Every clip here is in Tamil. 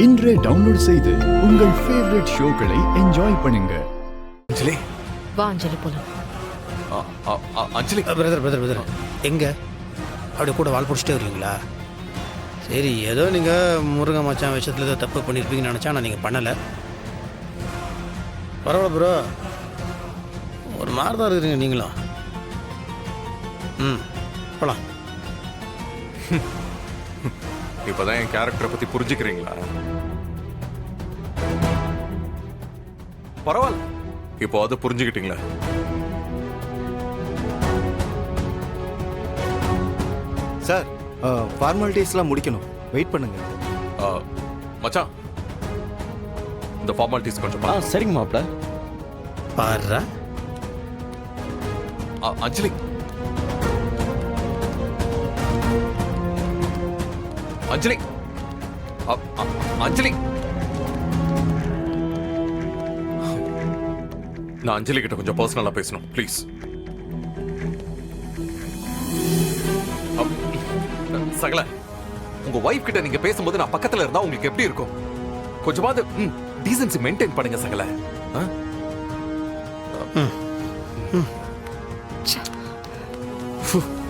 இன்றே டவுன்லோட் செய்து உங்கள் ஃபேவரட் ஷோக்களை என்ஜாய் பண்ணுங்க. அஞ்சலி வா அஞ்சலி போலாம். அஞ்சலி பிரதர் எங்க அப்படி கூட வால் பிடிச்சிட்டே இருக்கீங்களா? சரி, ஏதோ நீங்கள் முருகன் மச்சான் விஷயத்தில் ஏதோ தப்பு பண்ணியிருப்பீங்கன்னு நினச்சா நான் நீங்கள் பண்ணலை. பரவாயில்ல ப்ரோ, ஒரு மாதிரி தான் இருக்கிறீங்க நீங்களும். போகலாம். இப்போதான் என் கேரக்டரை பற்றி புரிஞ்சுக்கிறீங்களா? பரவாயில்ல, இப்போ அது புரிஞ்சுக்கிட்டீங்களா? சார், ஃபார்மாலிட்டிஸ்லாம் முடிக்கணும், வெயிட் பண்ணுங்க. மச்சான், இந்த ஃபார்மாலிட்டிஸ் கொஞ்சம் சரிங்க மாப்ள. பாருடா அஞ்சலி, அஞ்சலி, அஞ்சலி, நான் அஞ்சலி கிட்ட கொஞ்சம் பர்சனலா பேசணும், ப்ளீஸ். சகல, உங்க வைஃப் கிட்ட நீங்க பேசும்போது நான் பக்கத்துல இருந்தா உங்களுக்கு எப்படி இருக்கும்? கொஞ்சமாவது டீசன்சி மெயின்டைன் பண்ணுங்க சகல.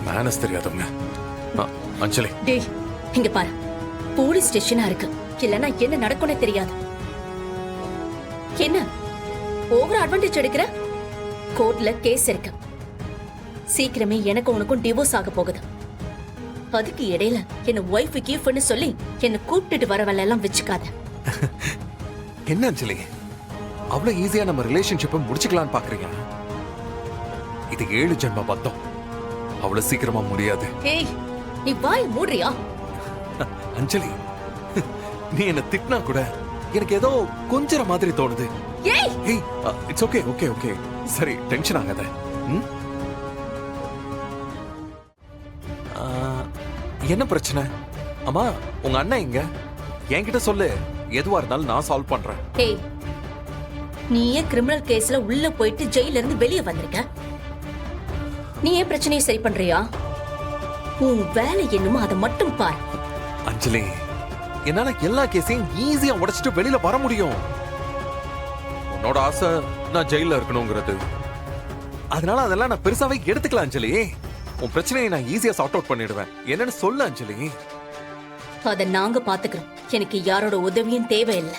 மேனஸ் தெரியாதவங்க. அஞ்சலி, டேய் இங்க பாரு, போலீஸ் ஸ்டேஷனா இருக்கு, இல்லனா என்ன நடக்கும்னே தெரியாது. என்ன ஓவர் அட்வான்டேஜ் எடுக்கிற? கோர்ட்ல கேஸ் இருக்கு, சீக்கிரமே எனக்கு உனக்கும் டிவோர்ஸ் ஆக போகுது. அதுக்கு இடையில என்ன ஒய்ஃப் கீஃப்னு சொல்லி என்ன கூப்பிட்டுட்டு வர வேலை எல்லாம் வச்சுக்காத. என்ன அஞ்சலி, அவ்வளவு ஈஸியா நம்ம ரிலேஷன்ஷிப்பை முடிச்சுக்கலாம்னு பாக்குறீங்க? இது 7 ஜென்ம பந்தம், அவ்வளவு சீக்கிரமா முடியாது. ஏய், நீ வாய் மூடுறியா? அஞ்சலி, நீ என்ன திட்டினா கூட எனக்கு ஏதோ கொஞ்சற மாதிரி தோணுது. ஏய், இட்ஸ் ஓகே, ஓகே, ஓகே, சரி, டென்ஷன் ஆகாத. என்ன பிரச்சனை? அம்மா, உங்க அண்ணன் எங்க? என்கிட்ட சொல்லு, எதுவா இருந்தாலும் நான் சால்வ் பண்றேன். ஏய், நீயே கிரிமினல் கேஸ்ல உள்ள போயிட்டு ஜெயில இருந்து வெளியே வந்திருக்க, நீ ஏன் பிரச்சனையை சரி பண்றியா? உன் வேலை என்னமோ அதை மட்டும் பார். அஞ்சலி, என்னால எல்லா கேஸையும் ஈஸியா உடைச்சிட்டு வெளியில வர முடியும். உன்னோட ஆசை நான் ஜெயில இருக்கணுங்கிறது, அதனால அதெல்லாம் நான் பெருசாவே எடுத்துக்கலாம். அஞ்சலி, உன் பிரச்சனையை நான் ஈஸியா சார்ட் அவுட் பண்ணிடுவேன். என்னன்னு சொல்லு அஞ்சலி. அத நாங்க பாத்துக்கிறோம், எனக்கு யாரோட உதவியும் தேவையில்லை.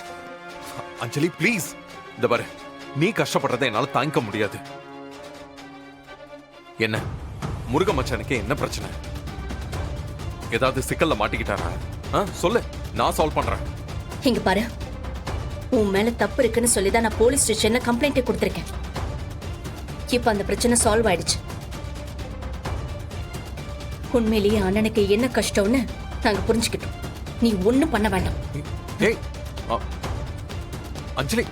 அஞ்சலி ப்ளீஸ், இந்த பாரு, நீ கஷ்டப்படுறதை என்னால தாங்கிக்க முடியாது. என்ன முருக மச்சானுக்கு என்ன பிரச்சனை? ஏதாவது சிக்கல்ல மாட்டிக்கிட்டாரா? சொல்லு, நான் சால்வ் பண்றேன். இங்க பாரு, உன் மேல தப்பு இருக்குன்னு சொல்லிதான் நான் போலீஸ் ஸ்டேஷன்ல கம்ப்ளைண்ட் கொடுத்திருக்கேன். இப்ப அந்த பிரச்சனை சால்வ் ஆயிடுச்சு. உண்மையிலேயே அண்ணனுக்கு என்ன கஷ்டம்னு நாங்க புரிஞ்சுக்கிட்டோம். நீ ஒண்ணும் பண்ண வேண்டாம். ஏய் அஞ்சலி,